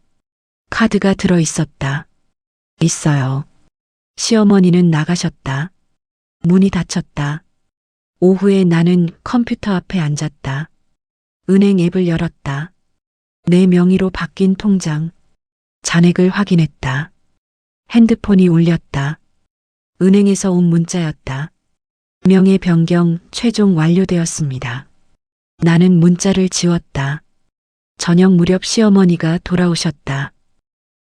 카드가 들어 있었다. 있어요. 시어머니는 나가셨다. 문이 닫혔다. 오후에 나는 컴퓨터 앞에 앉았다. 은행 앱을 열었다. 내 명의로 바뀐 통장. 잔액을 확인했다. 핸드폰이 울렸다. 은행에서 온 문자였다. 명의 변경 최종 완료되었습니다. 나는 문자를 지웠다. 저녁 무렵 시어머니가 돌아오셨다.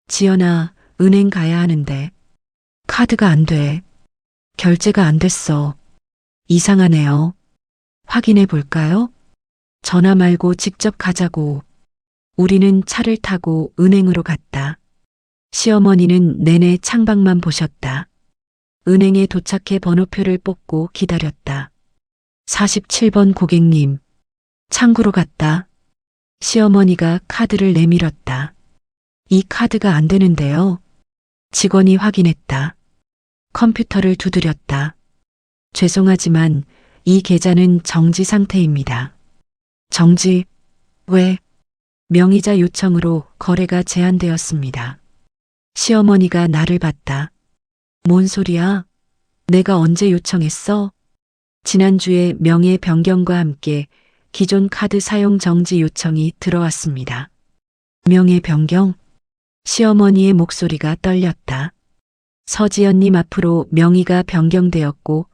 지연아, 은행 가야 하는데. 카드가 안 돼. 결제가 안 됐어. 이상하네요. 확인해 볼까요? 전화 말고 직접 가자고. 우리는 차를 타고 은행으로 갔다. 시어머니는 내내 창밖만 보셨다. 은행에 도착해 번호표를 뽑고 기다렸다. 47번 고객님. 창구로 갔다. 시어머니가 카드를 내밀었다. 이 카드가 안 되는데요. 직원이 확인했다. 컴퓨터를 두드렸다. 죄송하지만 이 계좌는 정지 상태입니다. 정지? 왜? 명의자 요청으로 거래가 제한되었습니다. 시어머니가 나를 봤다. 뭔 소리야? 내가 언제 요청했어? 지난주에 명의 변경과 함께 기존 카드 사용 정지 요청이 들어왔습니다. 명의 변경? 시어머니의 목소리가 떨렸다. 서지연님 앞으로 명의가 변경되었고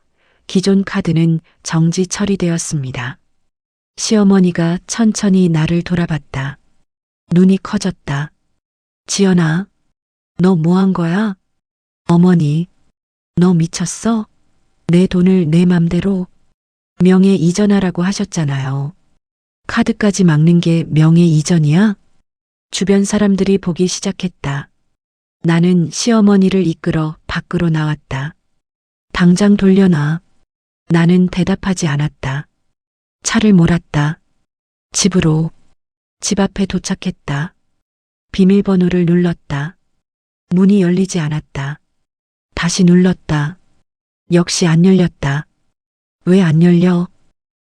기존 카드는 정지 처리되었습니다. 시어머니가 천천히 나를 돌아봤다. 눈이 커졌다. 지연아, 너 뭐 한 거야? 어머니, 너 미쳤어? 내 돈을 내 맘대로 명예 이전하라고 하셨잖아요. 카드까지 막는 게 명예 이전이야? 주변 사람들이 보기 시작했다. 나는 시어머니를 이끌어 밖으로 나왔다. 당장 돌려놔. 나는 대답하지 않았다. 차를 몰았다. 집으로. 집 앞에 도착했다. 비밀번호를 눌렀다. 문이 열리지 않았다. 다시 눌렀다. 역시 안 열렸다. 왜 안 열려?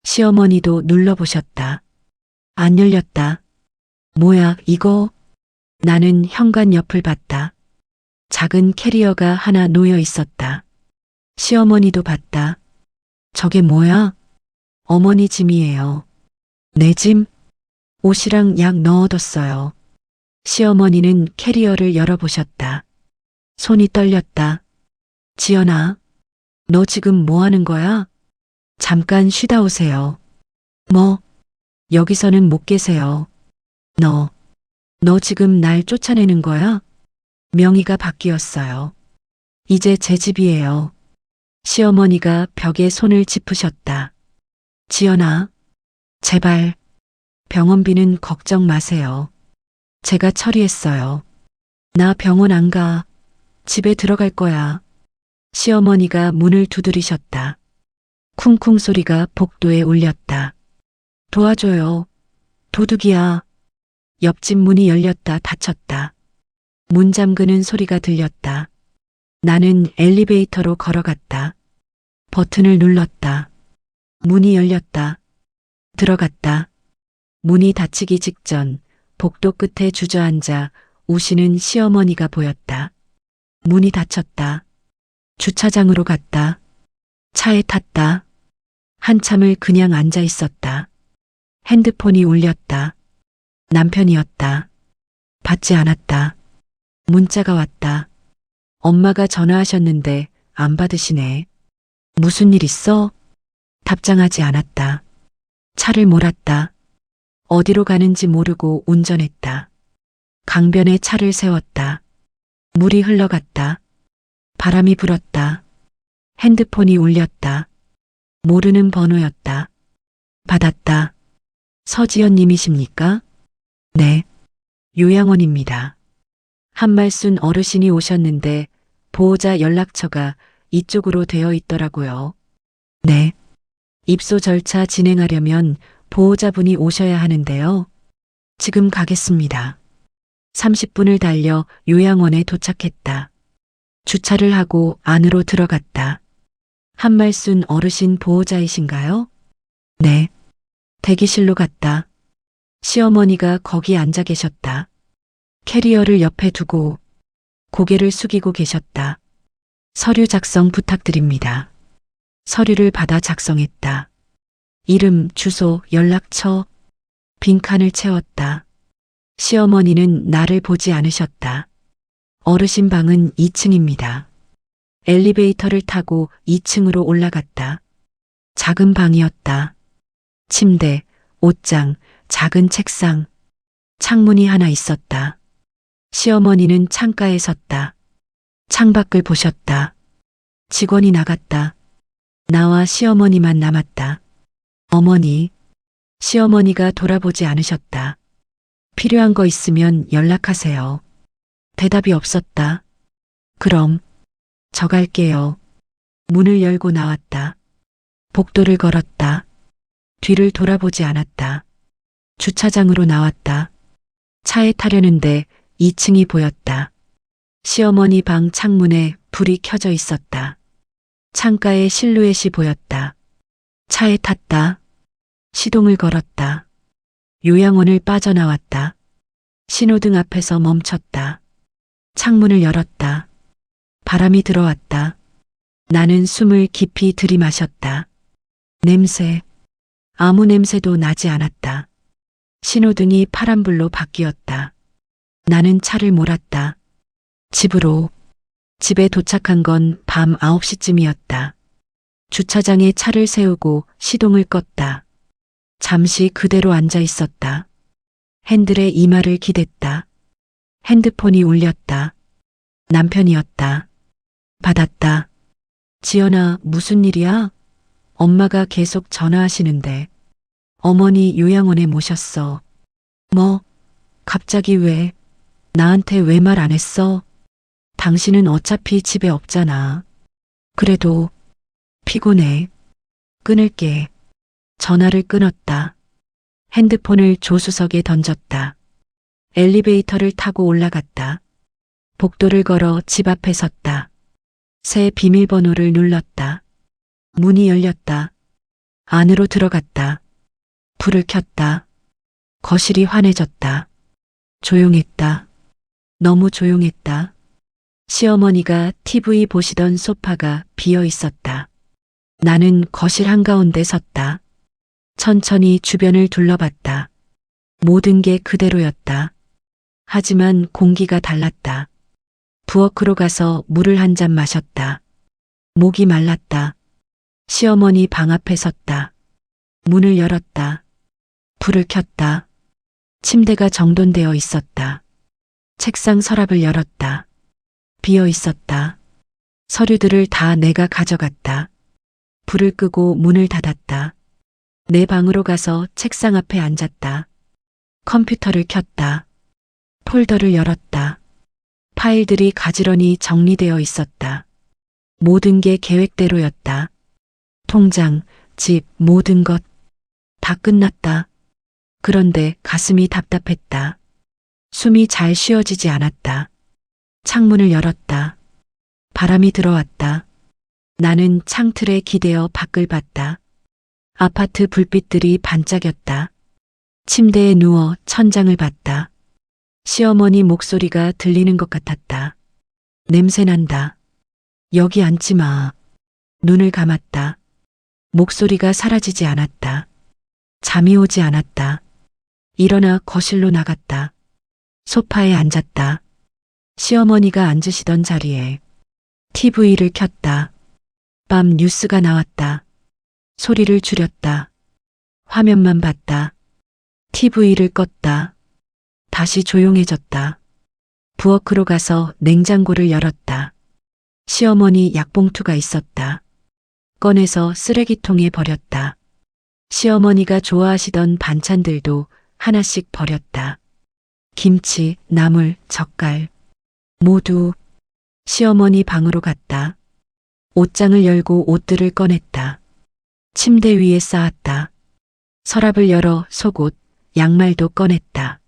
시어머니도 눌러보셨다. 안 열렸다. 뭐야, 이거? 나는 현관 옆을 봤다. 작은 캐리어가 하나 놓여 있었다. 시어머니도 봤다. 저게 뭐야? 어머니 짐이에요. 내 짐? 옷이랑 약 넣어뒀어요. 시어머니는 캐리어를 열어보셨다. 손이 떨렸다. 지연아, 너 지금 뭐 하는 거야? 잠깐 쉬다 오세요. 뭐? 여기서는 못 계세요. 너 지금 날 쫓아내는 거야? 명의가 바뀌었어요. 이제 제 집이에요. 시어머니가 벽에 손을 짚으셨다. 지연아, 제발. 병원비는 걱정 마세요. 제가 처리했어요. 나 병원 안 가. 집에 들어갈 거야. 시어머니가 문을 두드리셨다. 쿵쿵 소리가 복도에 울렸다. 도와줘요. 도둑이야. 옆집 문이 열렸다 닫혔다. 문 잠그는 소리가 들렸다. 나는 엘리베이터로 걸어갔다. 버튼을 눌렀다. 문이 열렸다. 들어갔다. 문이 닫히기 직전 복도 끝에 주저앉아 우시는 시어머니가 보였다. 문이 닫혔다. 주차장으로 갔다. 차에 탔다. 한참을 그냥 앉아 있었다. 핸드폰이 울렸다. 남편이었다. 받지 않았다. 문자가 왔다. 엄마가 전화하셨는데 안 받으시네. 무슨 일 있어? 답장하지 않았다. 차를 몰았다. 어디로 가는지 모르고 운전했다. 강변에 차를 세웠다. 물이 흘러갔다. 바람이 불었다. 핸드폰이 울렸다. 모르는 번호였다. 받았다. 서지연 님이십니까? 네. 요양원입니다. 한말순 어르신이 오셨는데 보호자 연락처가 이쪽으로 되어 있더라고요. 네. 입소 절차 진행하려면 보호자분이 오셔야 하는데요. 지금 가겠습니다. 30분을 달려 요양원에 도착했다. 주차를 하고 안으로 들어갔다. 한말순 어르신 보호자이신가요? 네. 대기실로 갔다. 시어머니가 거기 앉아 계셨다. 캐리어를 옆에 두고 고개를 숙이고 계셨다. 서류 작성 부탁드립니다. 서류를 받아 작성했다. 이름, 주소, 연락처, 빈칸을 채웠다. 시어머니는 나를 보지 않으셨다. 어르신 방은 2층입니다. 엘리베이터를 타고 2층으로 올라갔다. 작은 방이었다. 침대, 옷장, 작은 책상, 창문이 하나 있었다. 시어머니는 창가에 섰다. 창밖을 보셨다. 직원이 나갔다. 나와 시어머니만 남았다. 어머니, 시어머니가 돌아보지 않으셨다. 필요한 거 있으면 연락하세요. 대답이 없었다. 그럼, 저 갈게요. 문을 열고 나왔다. 복도를 걸었다. 뒤를 돌아보지 않았다. 주차장으로 나왔다. 차에 타려는데 2층이 보였다. 시어머니 방 창문에 불이 켜져 있었다. 창가에 실루엣이 보였다. 차에 탔다. 시동을 걸었다. 요양원을 빠져나왔다. 신호등 앞에서 멈췄다. 창문을 열었다. 바람이 들어왔다. 나는 숨을 깊이 들이마셨다. 냄새, 아무 냄새도 나지 않았다. 신호등이 파란불로 바뀌었다. 나는 차를 몰았다. 집으로. 집에 도착한 건 밤 9시쯤이었다. 주차장에 차를 세우고 시동을 껐다. 잠시 그대로 앉아 있었다. 핸들에 이마를 기댔다. 핸드폰이 울렸다. 남편이었다. 받았다. 지연아, 무슨 일이야? 엄마가 계속 전화하시는데. 어머니 요양원에 모셨어. 뭐? 갑자기 왜? 나한테 왜 말 안 했어? 당신은 어차피 집에 없잖아. 그래도 피곤해. 끊을게. 전화를 끊었다. 핸드폰을 조수석에 던졌다. 엘리베이터를 타고 올라갔다. 복도를 걸어 집 앞에 섰다. 새 비밀번호를 눌렀다. 문이 열렸다. 안으로 들어갔다. 불을 켰다. 거실이 환해졌다. 조용했다. 너무 조용했다. 시어머니가 TV 보시던 소파가 비어 있었다. 나는 거실 한가운데 섰다. 천천히 주변을 둘러봤다. 모든 게 그대로였다. 하지만 공기가 달랐다. 부엌으로 가서 물을 한 잔 마셨다. 목이 말랐다. 시어머니 방 앞에 섰다. 문을 열었다. 불을 켰다. 침대가 정돈되어 있었다. 책상 서랍을 열었다. 비어 있었다. 서류들을 다 내가 가져갔다. 불을 끄고 문을 닫았다. 내 방으로 가서 책상 앞에 앉았다. 컴퓨터를 켰다. 폴더를 열었다. 파일들이 가지런히 정리되어 있었다. 모든 게 계획대로였다. 통장, 집, 모든 것. 다 끝났다. 그런데 가슴이 답답했다. 숨이 잘 쉬어지지 않았다. 창문을 열었다. 바람이 들어왔다. 나는 창틀에 기대어 밖을 봤다. 아파트 불빛들이 반짝였다. 침대에 누워 천장을 봤다. 시어머니 목소리가 들리는 것 같았다. 냄새난다. 여기 앉지 마. 눈을 감았다. 목소리가 사라지지 않았다. 잠이 오지 않았다. 일어나 거실로 나갔다. 소파에 앉았다. 시어머니가 앉으시던 자리에 TV를 켰다. 밤 뉴스가 나왔다. 소리를 줄였다. 화면만 봤다. TV를 껐다. 다시 조용해졌다. 부엌으로 가서 냉장고를 열었다. 시어머니 약봉투가 있었다. 꺼내서 쓰레기통에 버렸다. 시어머니가 좋아하시던 반찬들도 하나씩 버렸다. 김치, 나물, 젓갈. 모두 시어머니 방으로 갔다. 옷장을 열고 옷들을 꺼냈다. 침대 위에 쌓았다. 서랍을 열어 속옷, 양말도 꺼냈다.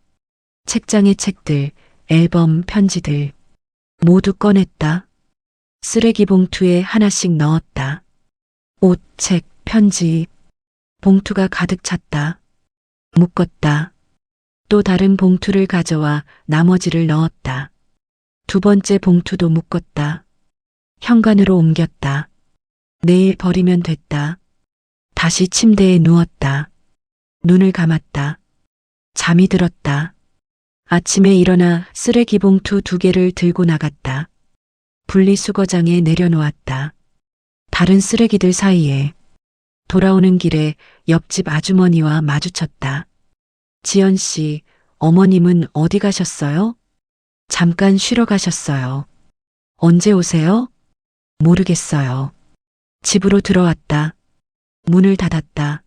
책장에 책들, 앨범, 편지들 모두 꺼냈다. 쓰레기 봉투에 하나씩 넣었다. 옷, 책, 편지. 봉투가 가득 찼다. 묶었다. 또 다른 봉투를 가져와 나머지를 넣었다. 두 번째 봉투도 묶었다. 현관으로 옮겼다. 내일 버리면 됐다. 다시 침대에 누웠다. 눈을 감았다. 잠이 들었다. 아침에 일어나 쓰레기 봉투 2개를 들고 나갔다. 분리수거장에 내려놓았다. 다른 쓰레기들 사이에 돌아오는 길에 옆집 아주머니와 마주쳤다. 지연 씨, 어머님은 어디 가셨어요? 잠깐 쉬러 가셨어요. 언제 오세요? 모르겠어요. 집으로 들어왔다. 문을 닫았다.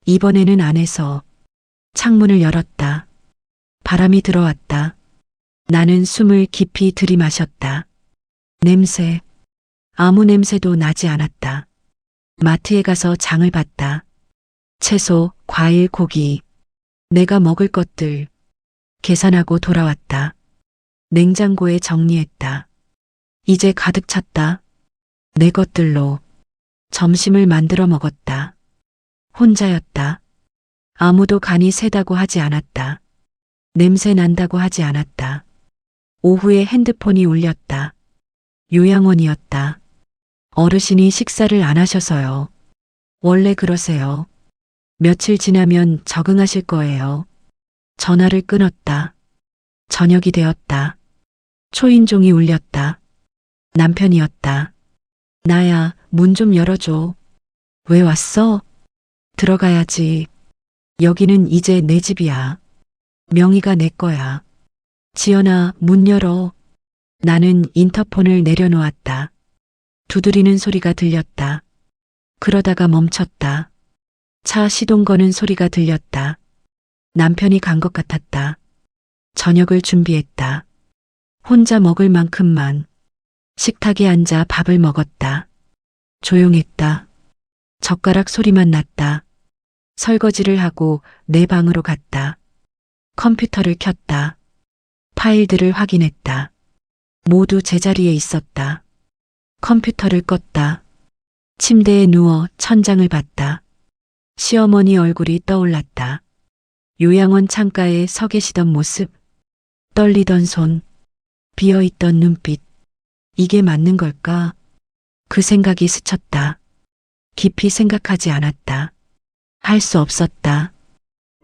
이번에는 안에서 창문을 열었다. 바람이 들어왔다. 나는 숨을 깊이 들이마셨다. 냄새, 아무 냄새도 나지 않았다. 마트에 가서 장을 봤다. 채소, 과일, 고기, 내가 먹을 것들 계산하고 돌아왔다. 냉장고에 정리했다. 이제 가득 찼다. 내 것들로 점심을 만들어 먹었다. 혼자였다. 아무도 간이 세다고 하지 않았다. 냄새 난다고 하지 않았다. 오후에 핸드폰이 울렸다. 요양원이었다. 어르신이 식사를 안 하셔서요. 원래 그러세요. 며칠 지나면 적응하실 거예요. 전화를 끊었다. 저녁이 되었다. 초인종이 울렸다. 남편이었다. 나야, 문 좀 열어줘. 왜 왔어? 들어가야지. 여기는 이제 내 집이야. 명의가 내 거야. 지연아, 문 열어. 나는 인터폰을 내려놓았다. 두드리는 소리가 들렸다. 그러다가 멈췄다. 차 시동 거는 소리가 들렸다. 남편이 간 것 같았다. 저녁을 준비했다. 혼자 먹을 만큼만. 식탁에 앉아 밥을 먹었다. 조용했다. 젓가락 소리만 났다. 설거지를 하고 내 방으로 갔다. 컴퓨터를 켰다. 파일들을 확인했다. 모두 제자리에 있었다. 컴퓨터를 껐다. 침대에 누워 천장을 봤다. 시어머니 얼굴이 떠올랐다. 요양원 창가에 서 계시던 모습, 떨리던 손, 비어있던 눈빛. 이게 맞는 걸까? 그 생각이 스쳤다. 깊이 생각하지 않았다. 할 수 없었다.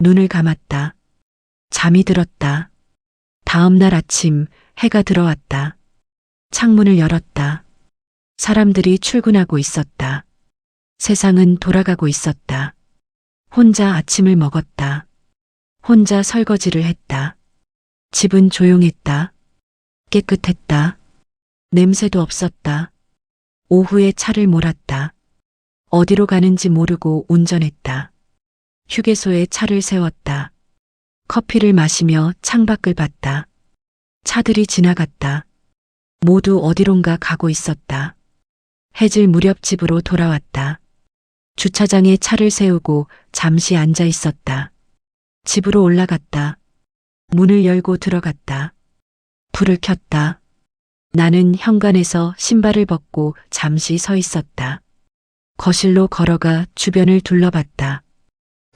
눈을 감았다. 잠이 들었다. 다음 날 아침 해가 들어왔다. 창문을 열었다. 사람들이 출근하고 있었다. 세상은 돌아가고 있었다. 혼자 아침을 먹었다. 혼자 설거지를 했다. 집은 조용했다. 깨끗했다. 냄새도 없었다. 오후에 차를 몰았다. 어디로 가는지 모르고 운전했다. 휴게소에 차를 세웠다. 커피를 마시며 창밖을 봤다. 차들이 지나갔다. 모두 어디론가 가고 있었다. 해질 무렵 집으로 돌아왔다. 주차장에 차를 세우고 잠시 앉아 있었다. 집으로 올라갔다. 문을 열고 들어갔다. 불을 켰다. 나는 현관에서 신발을 벗고 잠시 서 있었다. 거실로 걸어가 주변을 둘러봤다.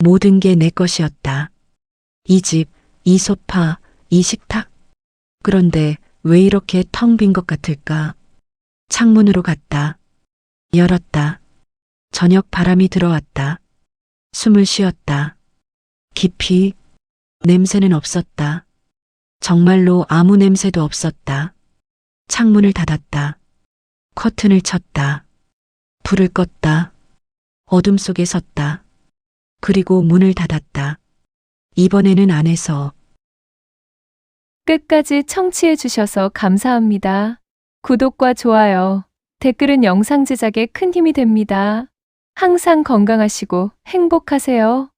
모든 게 내 것이었다. 이 집, 이 소파, 이 식탁. 그런데 왜 이렇게 텅 빈 것 같을까? 창문으로 갔다. 열었다. 저녁 바람이 들어왔다. 숨을 쉬었다. 깊이. 냄새는 없었다. 정말로 아무 냄새도 없었다. 창문을 닫았다. 커튼을 쳤다. 불을 껐다. 어둠 속에 섰다. 그리고 문을 닫았다. 이번에는 안에서. 끝까지 청취해 주셔서 감사합니다. 구독과 좋아요, 댓글은 영상 제작에 큰 힘이 됩니다. 항상 건강하시고 행복하세요.